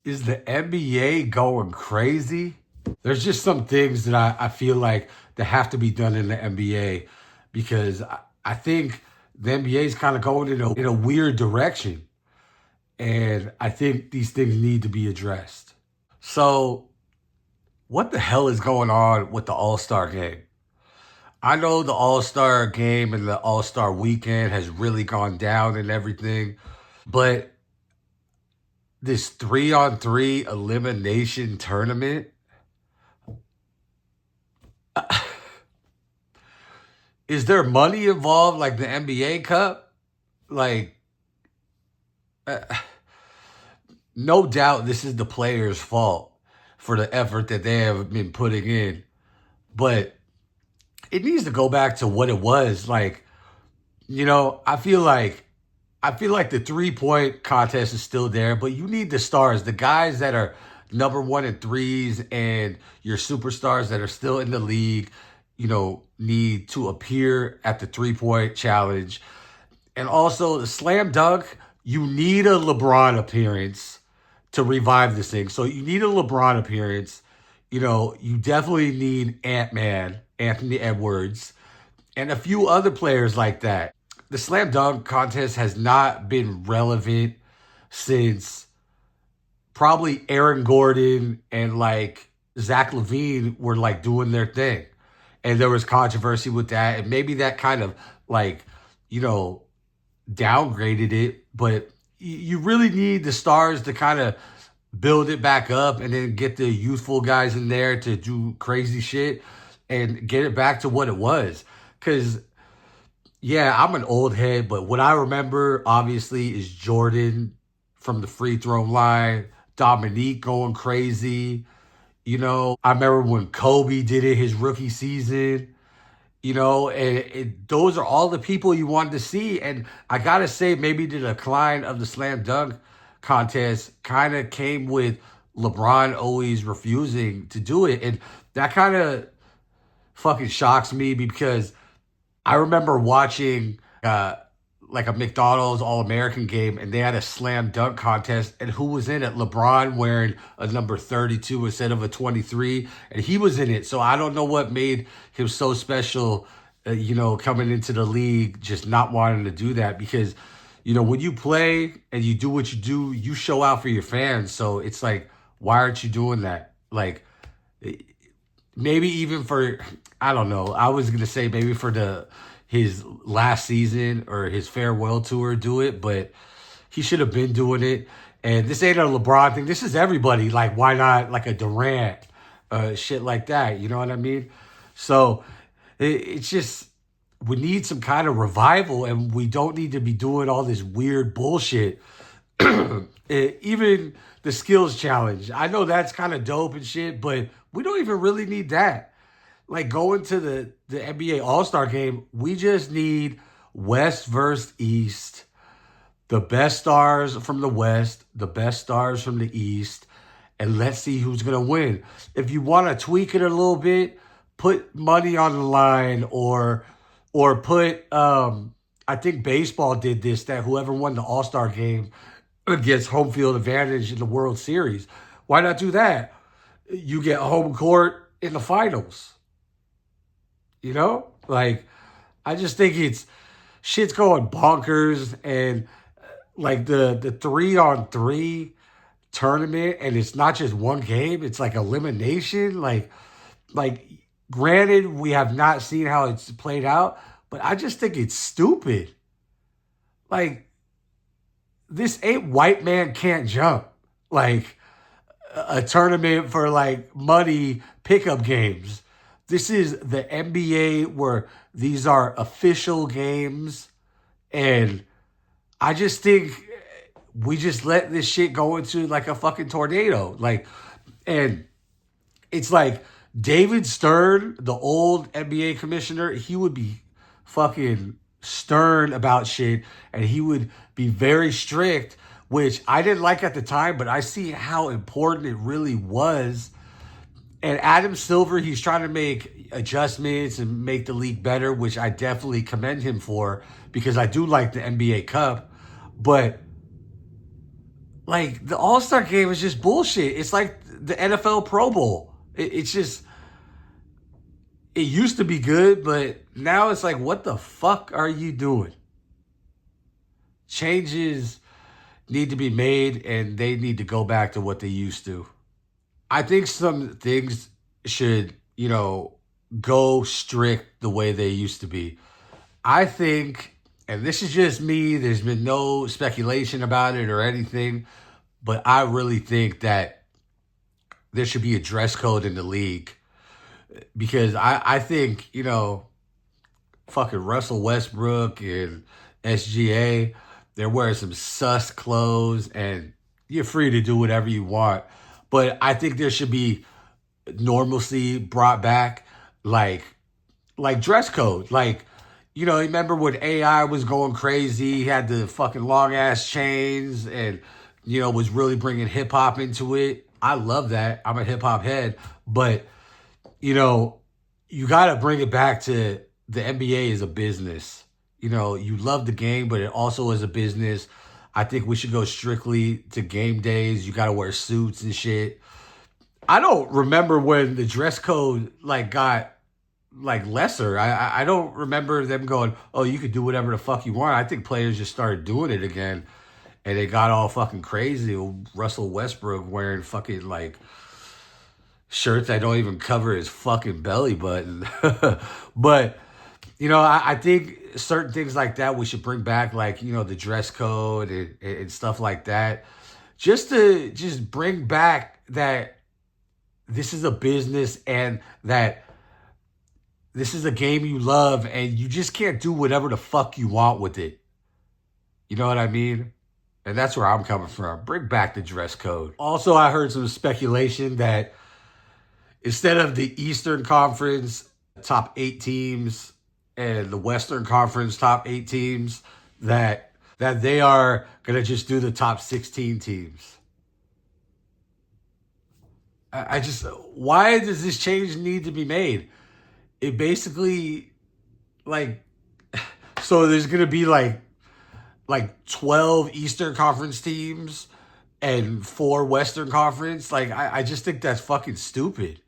Is the NBA going crazy? There's just some things that I feel like that have to be done in the NBA because I think the NBA is kind of going in a weird direction. And I think these things need to be addressed. So, what the hell is going on with the All Star game? I know the All Star game and the All Star weekend has really gone down and everything, but this 3-on-3 elimination tournament, is there money involved like the NBA Cup? Like, uh, no doubt this is the players' fault for the effort that they have been putting in, but it needs to go back to what it was. Like, I feel like the 3-point contest is still there, but you need the stars, the guys that are number one in threes and your superstars that are still in the league, need to appear at the 3-point challenge. And also the slam dunk, you need a LeBron appearance to revive this thing. So you need a LeBron appearance. You definitely need Ant-Man, Anthony Edwards, and a few other players like that. The slam dunk contest has not been relevant since probably Aaron Gordon and like Zach LaVine were like doing their thing. And there was controversy with that. And maybe that kind of like, you know, downgraded it. But you really need the stars to kind of build it back up and then get the youthful guys in there to do crazy shit and get it back to what it was. Because yeah, I'm an old head, but what I remember obviously is Jordan from the free throw line, Dominique going crazy. I remember when Kobe did it his rookie season, and those are all the people you wanted to see. And I got to say, maybe the decline of the slam dunk contest kind of came with LeBron always refusing to do it. And that kind of fucking shocks me because I remember watching like a McDonald's All American game, and they had a slam dunk contest, and who was in it? LeBron wearing a number 32 instead of a 23, and he was in it. So I don't know what made him so special, coming into the league, just not wanting to do that because. When you play and you do what you do, you show out for your fans. So it's like, why aren't you doing that? Like, maybe even for I don't know. I was gonna say maybe for the his last season or his farewell tour, do it, but he should have been doing it. And this ain't a LeBron thing. This is everybody. Like, why not like a Durant, shit like that? You know what I mean? So it's just we need some kind of revival, and we don't need to be doing all this weird bullshit. Even the skills challenge. I know that's kind of dope and shit, but we don't even really need that. Like going to the NBA All Star game, we just need West versus East, the best stars from the West, the best stars from the East, and let's see who's gonna win. If you want to tweak it a little bit, put money on the line, or put I think baseball did this, that whoever won the All-Star game gets home field advantage in the World Series. Why not do that? You get home court in the finals. Like, I just think it's shit's going bonkers. And like the 3-on-3 tournament, and it's not just one game, it's like elimination. Like granted, we have not seen how it's played out, but I just think it's stupid. Like, this ain't white man can't jump. Like a tournament for like money pickup games. This is the NBA where these are official games. And I just think we just let this shit go into like a fucking tornado. And it's like David Stern, the old NBA commissioner, he would be fucking stern about shit, and he would be very strict, which I didn't like at the time, but I see how important it really was. And Adam Silver, he's trying to make adjustments and make the league better, which I definitely commend him for because I do like the NBA Cup. But Like the All-Star game is just bullshit. It's like the NFL Pro Bowl. It's just it used to be good, but now it's like, what the fuck are you doing? Changes need to be made, and they need to go back to what they used to. I think some things should, go strict the way they used to be. I think, and this is just me, there's been no speculation about it or anything, but I really think that there should be a dress code in the league because I think, fucking Russell Westbrook and SGA, they're wearing some sus clothes and you're free to do whatever you want. But I think there should be normalcy brought back, like dress code. Like, remember when AI was going crazy? He had the fucking long ass chains and, was really bringing hip hop into it. I love that. I'm a hip hop head. But, you got to bring it back to the NBA is a business. You love the game, but it also is a business. I think we should go strictly to game days. You got to wear suits and shit. I don't remember when the dress code got lesser. I don't remember them going, oh, you could do whatever the fuck you want. I think players just started doing it again, and they got all fucking crazy. Russell Westbrook wearing fucking shirts that don't even cover his fucking belly button. But I think certain things like that we should bring back, the dress code and stuff like that, just to just bring back that this is a business and that this is a game you love and you just can't do whatever the fuck you want with it. You know what I mean? And that's where I'm coming from. Bring back the dress code. Also, I heard some speculation that instead of the Eastern Conference top 8 teams and the Western Conference top 8 teams, that they are going to just do the top 16 teams. I just, why does this change need to be made? It basically, so there's going to be like 12 Eastern Conference teams and 4 Western Conference. I just think that's fucking stupid.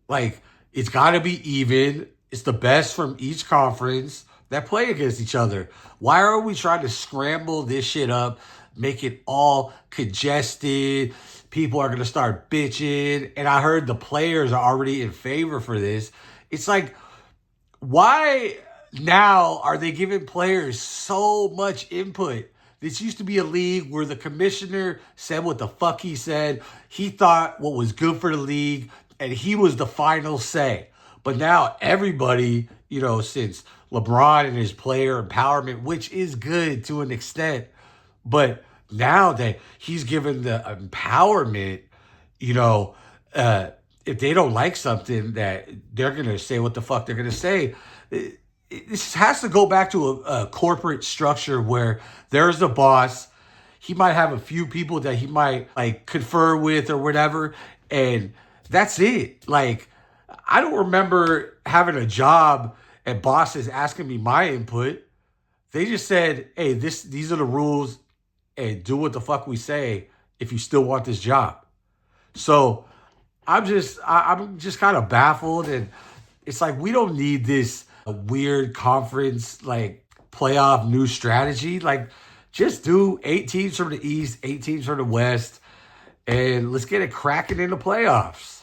It's got to be even. It's the best from each conference that play against each other. Why are we trying to scramble this shit up, make it all congested? People are going to start bitching. And I heard the players are already in favor for this. It's like, why now are they giving players so much input? This used to be a league where the commissioner said what the fuck he said. He thought what was good for the league, and he was the final say. But now everybody, since LeBron and his player empowerment, which is good to an extent, but now that he's given the empowerment, if they don't like something, that they're going to say what the fuck they're going to say. This has to go back to a corporate structure where there's a boss. He might have a few people that he might confer with or whatever. And that's it. I don't remember having a job and bosses asking me my input. They just said, hey, these are the rules and do what the fuck we say if you still want this job. So I'm just kind of baffled, and it's like we don't need this weird conference playoff new strategy. Just do 8 teams from the East, 8 teams from the West, and let's get it cracking in the playoffs.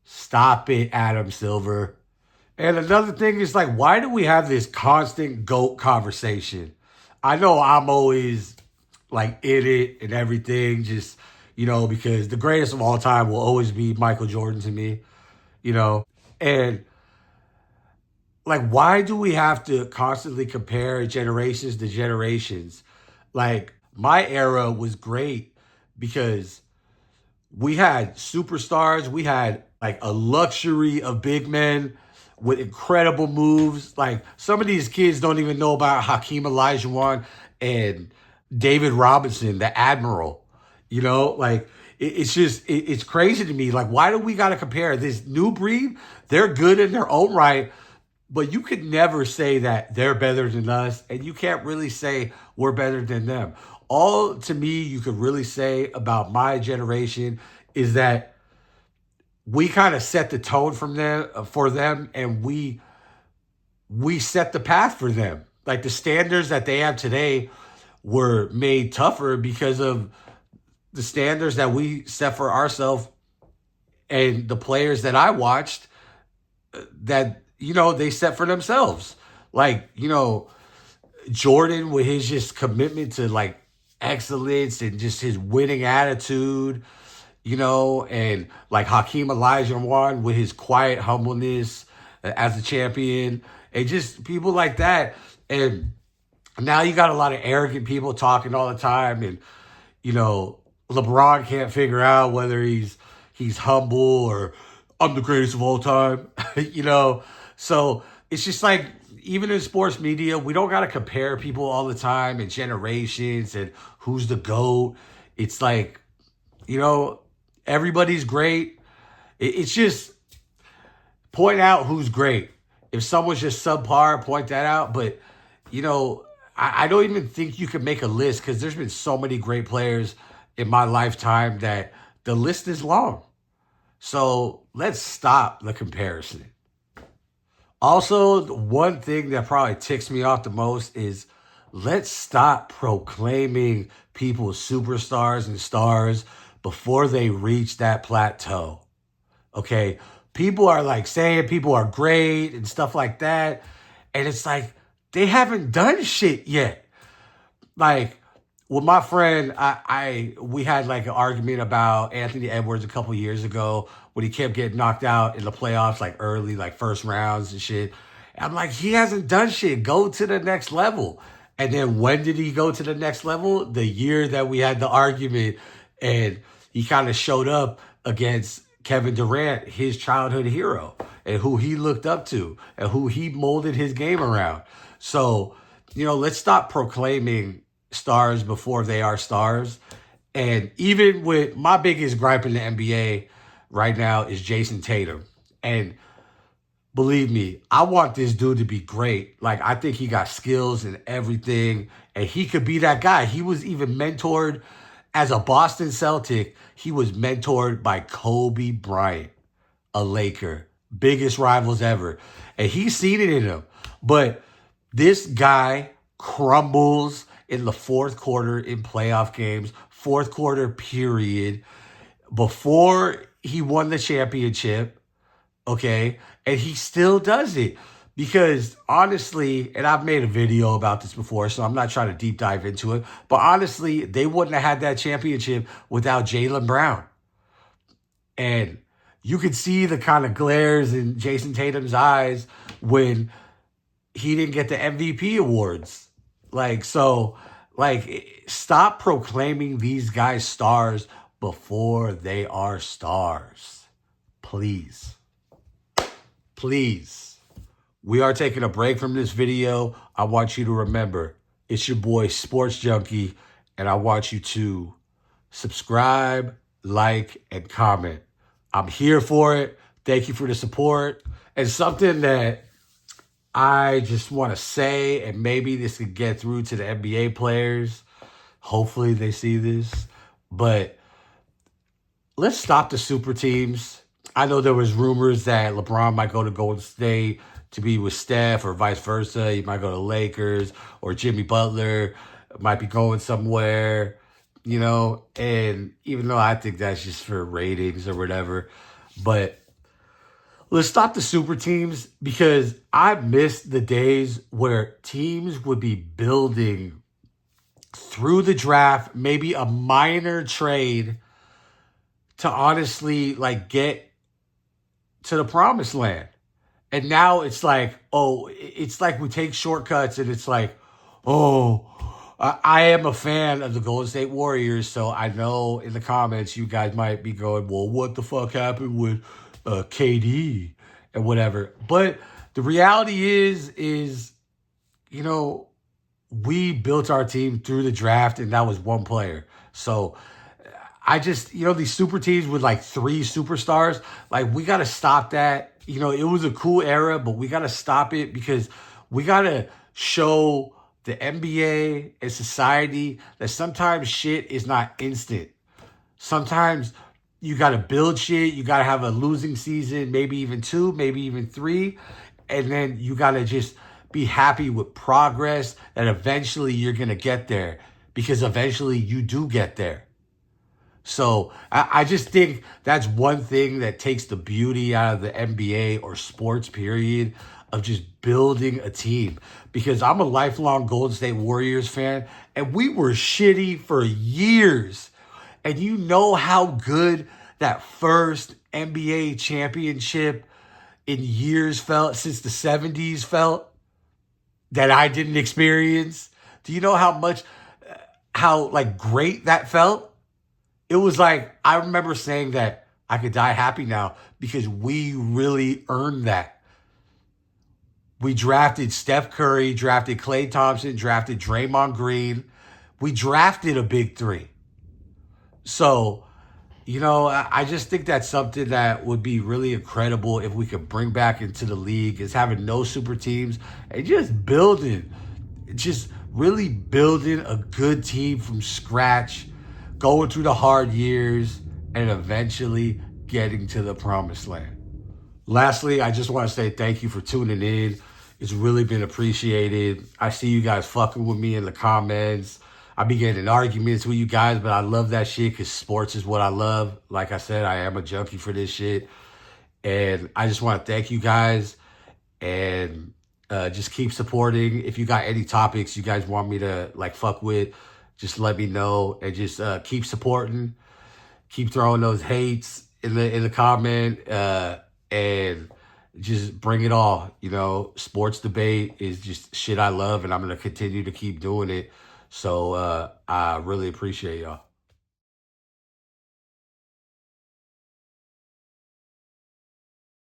Stop it, Adam Silver. And another thing is why do we have this constant GOAT conversation? I know I'm always in it and everything, just because the greatest of all time will always be Michael Jordan to me, and why do we have to constantly compare generations to generations? My era was great because we had superstars, we had a luxury of big men with incredible moves. Some of these kids don't even know about Hakeem Olajuwon and David Robinson, the Admiral. It's crazy to me. Why do we got to compare this new breed? They're good in their own right, but you could never say that they're better than us, and you can't really say we're better than them. all to me you could really say about my generation is that we kind of set the tone from them for them, and we set the path for them. Like the standards that they have today were made tougher because of the standards that we set for ourselves and the players that I watched that, they set for themselves. Like, Jordan with his just commitment to like excellence and just his winning attitude, and like Hakeem Olajuwon with his quiet humbleness as a champion, and just people like that. And now you got a lot of arrogant people talking all the time, and LeBron can't figure out whether he's humble or I'm the greatest of all time, So it's just like, even in sports media, we don't got to compare people all the time and generations and who's the GOAT. It's like, everybody's great. It's just point out who's great. If someone's just subpar, point that out. But, I don't even think you can make a list because there's been so many great players in my lifetime that the list is long. So let's stop the comparison. Also, one thing that probably ticks me off the most is let's stop proclaiming people superstars and stars before they reach that plateau. Okay? People are like saying people are great and stuff like that. And it's like, they haven't done shit yet. Like, with my friend, we had like an argument about Anthony Edwards a couple years ago when he kept getting knocked out in the playoffs, like early, like first rounds and shit. And I'm like, he hasn't done shit. Go to the next level. And then when did he go to the next level? The year that we had the argument, and he kind of showed up against Kevin Durant, his childhood hero, and who he looked up to and who he molded his game around. So, let's stop proclaiming stars before they are stars. And even with my biggest gripe in the NBA right now is Jason Tatum. And believe me, I want this dude to be great. Like, I think he got skills and everything, and he could be that guy. He was even mentored as a Boston Celtic. He was mentored by Kobe Bryant, a Laker, biggest rivals ever. And he's seen it in him. But this guy crumbles in the fourth quarter in playoff games, fourth quarter period, before he won the championship, okay? And he still does it. Because honestly, and I've made a video about this before, so I'm not trying to deep dive into it, but honestly, they wouldn't have had that championship without Jaylen Brown. And you could see the kind of glares in Jason Tatum's eyes when he didn't get the MVP awards. Stop proclaiming these guys stars before they are stars. Please. Please. We are taking a break from this video. I want you to remember, it's your boy Sports Junkie, and I want you to subscribe, like, and comment. I'm here for it. Thank you for the support. And something that I just want to say, and maybe this could get through to the NBA players. Hopefully they see this. But let's stop the super teams. I know there was rumors that LeBron might go to Golden State to be with Steph, or vice versa. He might go to Lakers, or Jimmy Butler might be going somewhere, And even though I think that's just for ratings or whatever, but let's stop the super teams, because I miss the days where teams would be building through the draft, maybe a minor trade to honestly get to the promised land. And now it's like, it's like we take shortcuts, and it's like, I am a fan of the Golden State Warriors, so I know in the comments you guys might be going, well, what the fuck happened with KD and whatever. But the reality is, we built our team through the draft, and that was one player. So I just, these super teams with 3 superstars, we got to stop that. It was a cool era, but we got to stop it, because we got to show the NBA and society that sometimes shit is not instant. Sometimes you got to build shit. You got to have a losing season, maybe even two, maybe even three. And then you got to just be happy with progress that eventually you're going to get there because eventually you do get there. So I just think that's one thing that takes the beauty out of the NBA or sports period of just building a team. Because I'm a lifelong Golden State Warriors fan, and we were shitty for years. And you know how good that first NBA championship in years felt since the 70s felt that I didn't experience? Do you know how like great that felt? It was like, I remember saying that I could die happy now because we really earned that. We drafted Steph Curry, drafted Klay Thompson, drafted Draymond Green. We drafted a big three. So, I just think that's something that would be really incredible if we could bring back into the league is having no super teams and just really building a good team from scratch, going through the hard years, and eventually getting to the promised land. Lastly, I just want to say thank you for tuning in. It's really been appreciated. I see you guys fucking with me in the comments. I be getting in arguments with you guys, but I love that shit because sports is what I love. Like I said, I am a junkie for this shit. And I just want to thank you guys and just keep supporting. If you got any topics you guys want me to like fuck with, just let me know and just keep supporting. Keep throwing those hates in the comment and just bring it all. Sports debate is just shit I love, and I'm gonna continue to keep doing it. So I really appreciate y'all.